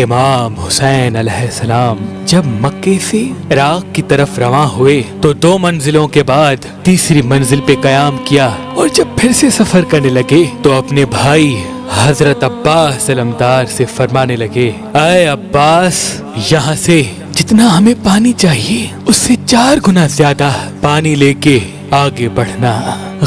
امام حسین علیہ السلام جب مکے سے عراق کی طرف رواں ہوئے تو 2 منزلوں کے بعد تیسری منزل پہ قیام کیا، اور جب پھر سے سفر کرنے لگے تو اپنے بھائی حضرت عباس علمدار سے فرمانے لگے، اے عباس، یہاں سے جتنا ہمیں پانی چاہیے اس سے 4 گنا زیادہ پانی لے کے آگے بڑھنا۔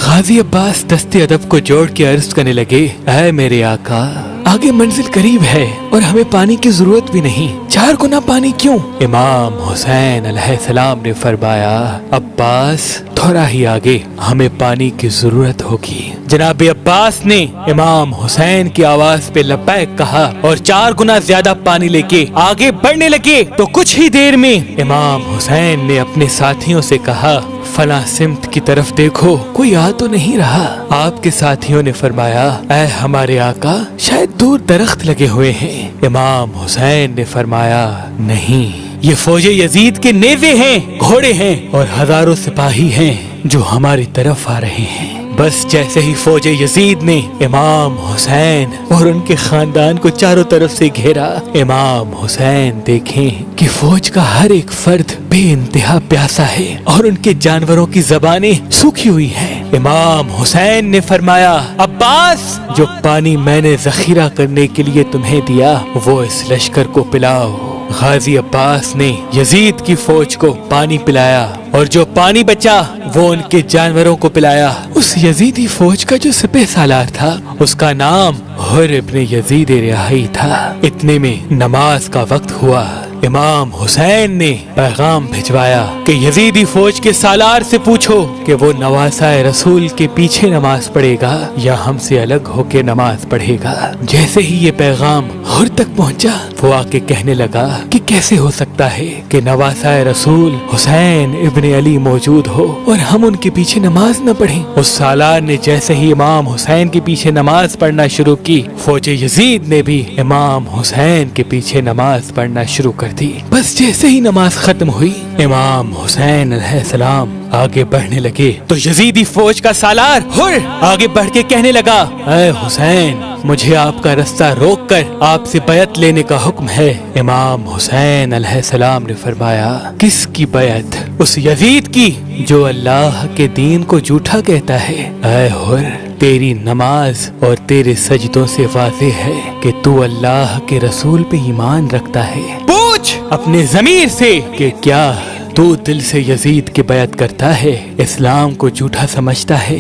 غازی عباس دستے ادب کو جوڑ کے عرض کرنے لگے، اے میرے آقا، آگے منزل قریب ہے اور ہمیں پانی کی ضرورت بھی نہیں، 4 گنا پانی کیوں؟ امام حسین علیہ السلام نے فرمایا، عباس، تھوڑا ہی آگے ہمیں پانی کی ضرورت ہوگی۔ جناب عباس نے امام حسین کی آواز پہ لبیک کہا اور 4 گنا زیادہ پانی لے کے آگے بڑھنے لگے تو کچھ ہی دیر میں امام حسین نے اپنے ساتھیوں سے کہا، فلاں سمت کی طرف دیکھو، کوئی آ تو نہیں رہا؟ آپ کے ساتھیوں نے فرمایا، اے ہمارے آقا، شاید دور درخت لگے ہوئے ہیں۔ امام حسین نے فرمایا، نہیں، یہ فوج یزید کے نیزے ہیں، گھوڑے ہیں اور ہزاروں سپاہی ہیں جو ہماری طرف آ رہے ہیں۔ بس جیسے ہی فوج یزید نے امام حسین اور ان کے خاندان کو چاروں طرف سے گھیرا، امام حسین دیکھیں کہ فوج کا ہر ایک فرد بے انتہا پیاسا ہے اور ان کے جانوروں کی زبانیں سوکھی ہوئی ہیں۔ امام حسین نے فرمایا، عباس، جو پانی میں نے ذخیرہ کرنے کے لیے تمہیں دیا وہ اس لشکر کو پلاؤ۔ غازی عباس نے یزید کی فوج کو پانی پلایا اور جو پانی بچا وہ ان کے جانوروں کو پلایا۔ اس یزیدی فوج کا جو سپہ سالار تھا اس کا نام حر ابن یزید رہائی تھا۔ اتنے میں نماز کا وقت ہوا۔ امام حسین نے پیغام بھجوایا کہ یزیدی فوج کے سالار سے پوچھو کہ وہ نواسہ رسول کے پیچھے نماز پڑھے گا یا ہم سے الگ ہو کے نماز پڑھے گا۔ جیسے ہی یہ پیغام حر تک پہنچا وہ آ کے کہنے لگا کہ کیسے ہو سکتا ہے کہ نواسہ رسول حسین ابن علی موجود ہو اور ہم ان کے پیچھے نماز نہ پڑھیں۔ اس سالار نے جیسے ہی امام حسین کے پیچھے نماز پڑھنا شروع کی، فوج یزید نے بھی امام حسین کے پیچھے نماز پڑھنا شروع کر دی۔ بس جیسے ہی نماز ختم ہوئی، امام حسین علیہ السلام آگے بڑھنے لگے تو یزیدی فوج کا سالار حر آگے بڑھ کے کہنے لگا، اے حسین، مجھے آپ کا رستہ روک کر آپ سے بیعت لینے کا حکم ہے۔ امام حسین علیہ السلام نے فرمایا، کس کی بیعت؟ اس یزید کی جو اللہ کے دین کو جھوٹا کہتا ہے۔ اے حر، تیری نماز اور تیرے سجدوں سے واضح ہے کہ تو اللہ کے رسول پہ ایمان رکھتا ہے۔ پوچھ اپنے ضمیر سے کہ کیا تو دل سے یزید کی بیعت کرتا ہے، اسلام کو جھوٹا سمجھتا ہے؟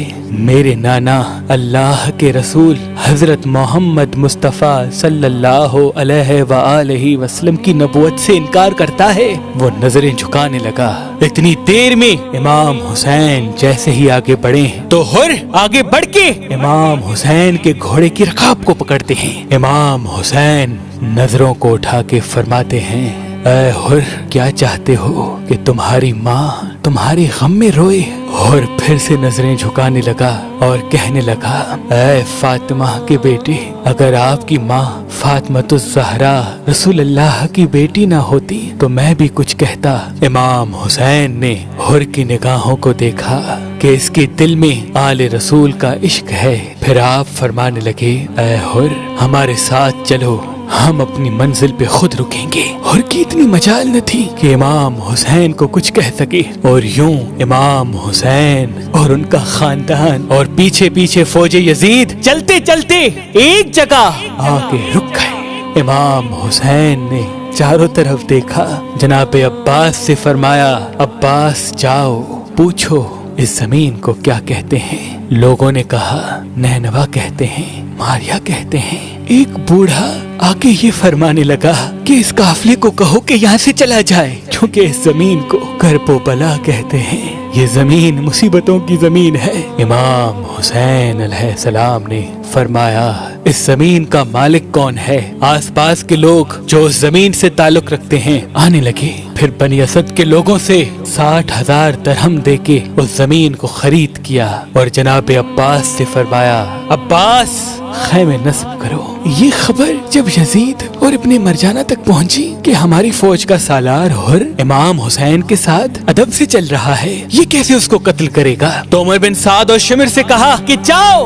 میرے نانا اللہ کے رسول حضرت محمد مصطفیٰ صلی اللہ علیہ وآلہ وسلم کی نبوت سے انکار کرتا ہے؟ وہ نظریں جھکانے لگا۔ اتنی دیر میں امام حسین جیسے ہی آگے بڑھے تو حر آگے بڑھ کے امام حسین کے گھوڑے کی رکاب کو پکڑتے ہیں۔ امام حسین نظروں کو اٹھا کے فرماتے ہیں، اے حر، کیا چاہتے ہو کہ تمہاری ماں تمہارے غم میں روئے؟ اور پھر سے نظریں جھکانے لگا اور کہنے لگا، اے فاطمہ کے بیٹے، اگر آپ کی ماں فاطمۃ الزہرا رسول اللہ کی بیٹی نہ ہوتی تو میں بھی کچھ کہتا۔ امام حسین نے حر کی نگاہوں کو دیکھا کہ اس کے دل میں آل رسول کا عشق ہے۔ پھر آپ فرمانے لگے، اے حر، ہمارے ساتھ چلو، ہم اپنی منزل پہ خود رکیں گے۔ اور کی اتنی مجال نہ تھی کہ امام حسین کو کچھ کہہ سکے، اور یوں امام حسین اور ان کا خاندان اور پیچھے پیچھے فوج یزید چلتے چلتے ایک جگہ آ کے رک گئے۔ امام حسین نے چاروں طرف دیکھا، جناب عباس سے فرمایا، عباس جاؤ پوچھو اس زمین کو کیا کہتے ہیں۔ لوگوں نے کہا، نینوا کہتے ہیں، ماریا کہتے ہیں۔ ایک بوڑھا آگے یہ فرمانے لگا کہ اس قافلے کو کہو کہ یہاں سے چلا جائے، کیونکہ اس زمین کو کرب و بلا کہتے ہیں، یہ زمین مصیبتوں کی زمین ہے۔ امام حسین علیہ السلام نے فرمایا، اس زمین کا مالک کون ہے؟ آس پاس کے لوگ جو اس زمین سے تعلق رکھتے ہیں آنے لگے۔ پھر بنی اسد کے لوگوں سے 60,000 درہم دے کے اس زمین کو خرید کیا اور جناب عباس سے فرمایا، عباس، خیمے نصب کرو۔ یہ خبر جب یزید اور ابن مرجانہ تک پہنچی کہ ہماری فوج کا سالار حر امام حسین کے ساتھ ادب سے چل رہا ہے، یہ کیسے اس کو قتل کرے گا، تو عمر بن سعد اور شمر سے کہا کہ جاؤ،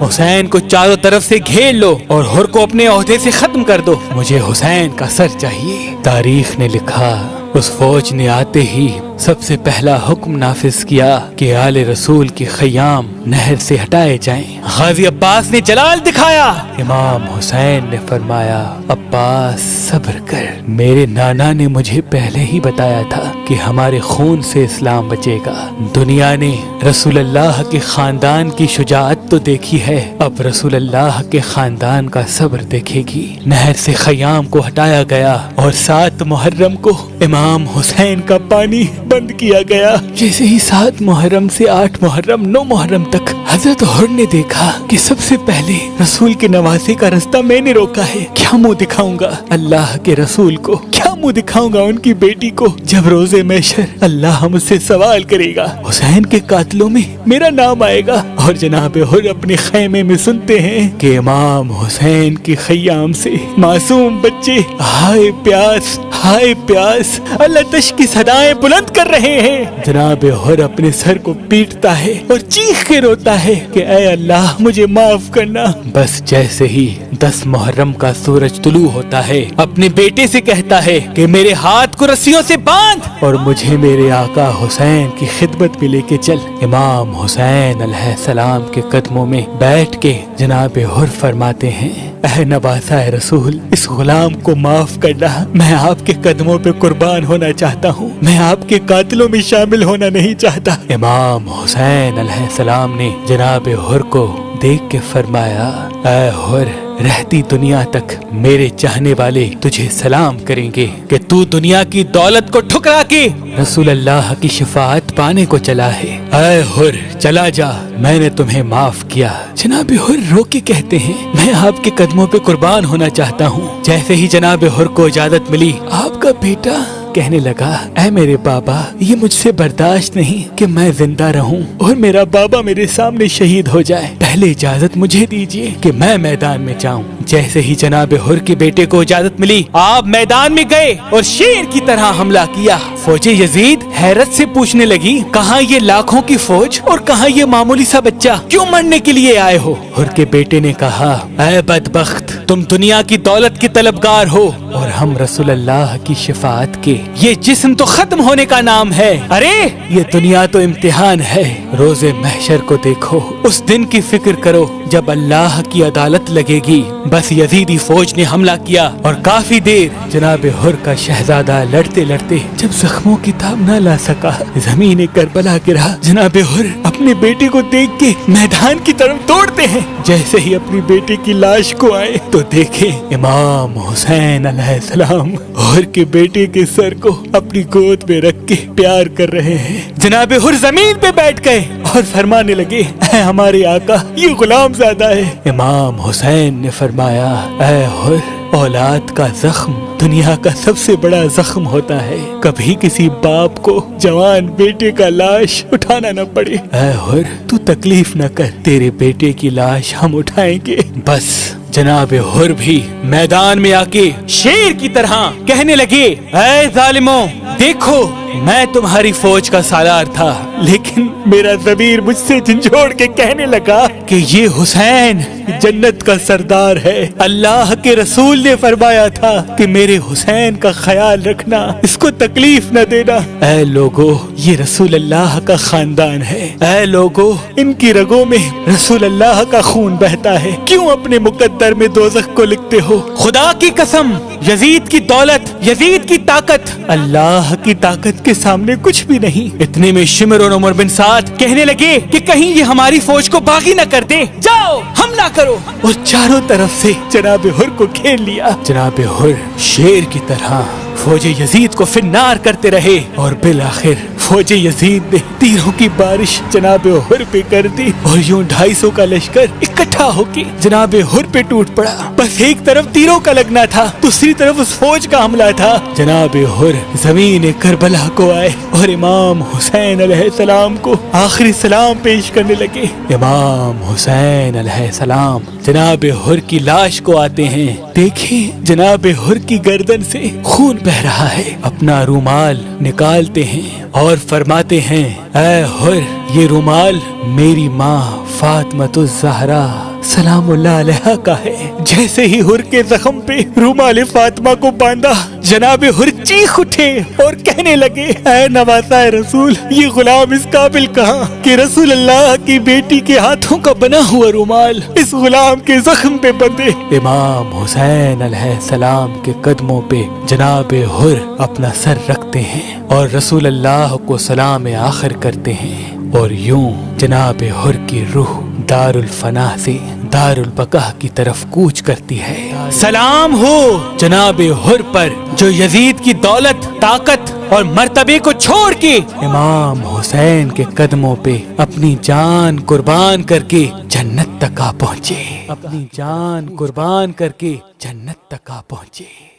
حسین کو چاروں طرف سے گھیر لو اور ہر کو اپنے عہدے سے ختم کر دو، مجھے حسین کا سر چاہیے۔ تاریخ نے لکھا اس فوج نے آتے ہی سب سے پہلا حکم نافذ کیا کہ آل رسول کے خیام نہر سے ہٹائے جائیں۔ غازی عباس نے جلال دکھایا، امام حسین نے فرمایا عباس صبر کر، میرے نانا نے مجھے پہلے ہی بتایا تھا کہ ہمارے خون سے اسلام بچے گا۔ دنیا نے رسول اللہ کے خاندان کی شجاعت تو دیکھی ہے، اب رسول اللہ کے خاندان کا صبر دیکھے گی۔ نہر سے خیام کو ہٹایا گیا اور 7 محرم کو امام حسین کا پانی بند کیا گیا۔ جیسے ہی 7 محرم سے 8 محرم 9 محرم تک حضرت حر نے دیکھا کہ سب سے پہلے رسول کے نواسے کا رستہ میں نے روکا ہے، کیا منہ دکھاؤں گا اللہ کے رسول کو، کیا منہ دکھاؤں گا ان کی بیٹی کو جب روز محشر اللہ مجھ سے سوال کرے گا، حسین کے قاتلوں میں میرا نام آئے گا۔ اور جناب حر اپنے خیمے میں سنتے ہیں کہ امام حسین کے خیام سے معصوم بچے ہائے پیاس ہائے پیاس اللہ تش کی صدائیں بلند کر رہے ہیں۔ جناب حر اپنے سر کو پیٹتا ہے اور چیخ کے روتا ہے کہ اے اللہ مجھے معاف کرنا۔ بس جیسے ہی 10 محرم کا سورج طلوع ہوتا ہے اپنے بیٹے سے کہتا ہے کہ میرے ہاتھ کو رسیوں سے باندھ اور مجھے میرے آقا حسین کی خدمت میں لے کے چل۔ امام حسین علیہ السلام کے قدموں میں بیٹھ کے جناب حر فرماتے ہیں اے نواسہ رسول، اس غلام کو معاف کرنا، میں آپ کے قدموں پہ قربان ہونا چاہتا ہوں، میں آپ کے قاتلوں میں شامل ہونا نہیں چاہتا۔ امام حسین علیہ السلام نے جناب حر کو دیکھ کے فرمایا اے حر، رہتی دنیا تک میرے چاہنے والے تجھے سلام کریں گے کہ تو دنیا کی دولت کو ٹھکرا کے رسول اللہ کی شفاعت پانے کو چلا ہے۔ اے حر چلا جا، میں نے تمہیں معاف کیا۔ جناب حر رو کے کہتے ہیں میں آپ کے قدموں پہ قربان ہونا چاہتا ہوں۔ جیسے ہی جناب حر کو اجازت ملی، آپ کا بیٹا کہنے لگا اے میرے بابا، یہ مجھ سے برداشت نہیں کہ میں زندہ رہوں اور میرا بابا میرے سامنے شہید ہو جائے، پہلے اجازت مجھے دیجیے کہ میں میدان میں جاؤں۔ جیسے ہی جناب حر کے بیٹے کو اجازت ملی، آپ میدان میں گئے اور شیر کی طرح حملہ کیا۔ فوج یزید حیرت سے پوچھنے لگی کہاں یہ لاکھوں کی فوج اور کہاں یہ معمولی سا بچہ، کیوں مرنے کے لیے آئے ہو؟ حر کے بیٹے نے کہا اے بدبخت، تم دنیا کی دولت کے طلبگار ہو اور ہم رسول اللہ کی شفاعت کے۔ یہ جسم تو ختم ہونے کا نام ہے، ارے یہ دنیا تو امتحان ہے۔ روز محشر کو دیکھو، اس دن کی فکر کرو جب اللہ کی عدالت لگے گی۔ بس یزیدی فوج نے حملہ کیا اور کافی دیر جناب حر کا شہزادہ لڑتے لڑتے جب زخموں کی تاب نہ لا سکا، زمین کربلا گرا۔ جناب حر اپنے بیٹے کو دیکھ کے میدان کی طرف دوڑتے ہیں۔ جیسے ہی اپنی بیٹے کی لاش کو آئے تو دیکھے امام حسین علیہ السلام حر کے بیٹے کے سر کو اپنی گود میں رکھ کے پیار کر رہے ہیں۔ جناب حر زمین پہ بیٹھ گئے اور فرمانے لگے اے ہمارے آقا، یہ غلام زادہ ہے۔ امام حسین نے فرمایا اے حر، اولاد کا زخم دنیا کا سب سے بڑا زخم ہوتا ہے، کبھی کسی باپ کو جوان بیٹے کا لاش اٹھانا نہ پڑے۔ اے حر تو تکلیف نہ کر، تیرے بیٹے کی لاش ہم اٹھائیں گے۔ بس جناب حر بھی میدان میں آ کے شیر کی طرح کہنے لگے اے ظالموں، دیکھو میں تمہاری فوج کا سالار تھا، لیکن میرا ضمیر مجھ سے جھنجھوڑ کے کہنے لگا کہ یہ حسین جنت کا سردار ہے۔ اللہ کے رسول نے فرمایا تھا کہ میرے حسین کا خیال رکھنا، اس کو تکلیف نہ دینا۔ اے لوگو، یہ رسول اللہ کا خاندان ہے، اے لوگو ان کی رگوں میں رسول اللہ کا خون بہتا ہے، کیوں اپنے مقدر میں دوزخ کو لکھتے ہو؟ خدا کی قسم، یزید کی دولت، یزید کی طاقت اللہ کی طاقت کے سامنے کچھ بھی نہیں۔ اتنے میں شمر اور عمر بن سعد کہنے لگے کہ کہیں یہ ہماری فوج کو باغی نہ کر دے، جاؤ حملہ کرو، اور چاروں طرف سے جناب حر کو گھیر لیا۔ جناب حر شیر کی طرح فوج یزید کو فنار کرتے رہے اور بالآخر فوج یزید نے تیروں کی بارش جناب حر پہ کر دی اور یوں 250 کا لشکر اکٹھا ہو کے جناب حر پہ ٹوٹ پڑا۔ بس ایک طرف تیروں کا لگنا تھا، دوسری طرف اس فوج کا حملہ تھا۔ جناب حر زمین کربلا کو آئے اور امام حسین علیہ السلام کو آخری سلام پیش کرنے لگے۔ امام حسین علیہ السلام جناب حر کی لاش کو آتے ہیں، دیکھیں جناب حر کی گردن سے خون بہ رہا ہے، اپنا رومال نکالتے ہیں اور اور فرماتے ہیں اے حر یہ رومال میری ماں فاطمۃ الزہرا سلام اللہ علیہا کا ہے۔ جیسے ہی حر کے زخم پہ رومال فاطمہ کو باندھا جناب حر چیخ اٹھے اور کہنے لگے اے نواسہ رسول یہ غلام اس قابل کہاں کہ رسول اللہ کی بیٹی کے ہاتھوں کا بنا ہوا رومال اس غلام کے زخم پہ بندھے۔ امام حسین علیہ السلام کے قدموں پہ جناب حر اپنا سر رکھتے ہیں اور رسول اللہ کو سلام آخر کرتے ہیں اور یوں جناب حر کی روح دار الفنا سے دار البقاء کی طرف کوچ کرتی ہے۔ سلام ہو جناب حر پر جو یزید کی دولت، طاقت اور مرتبے کو چھوڑ کے امام حسین کے قدموں پہ اپنی جان قربان کر کے جنت تک آ پہنچے، اپنی جان قربان کر کے جنت تک آ پہنچے۔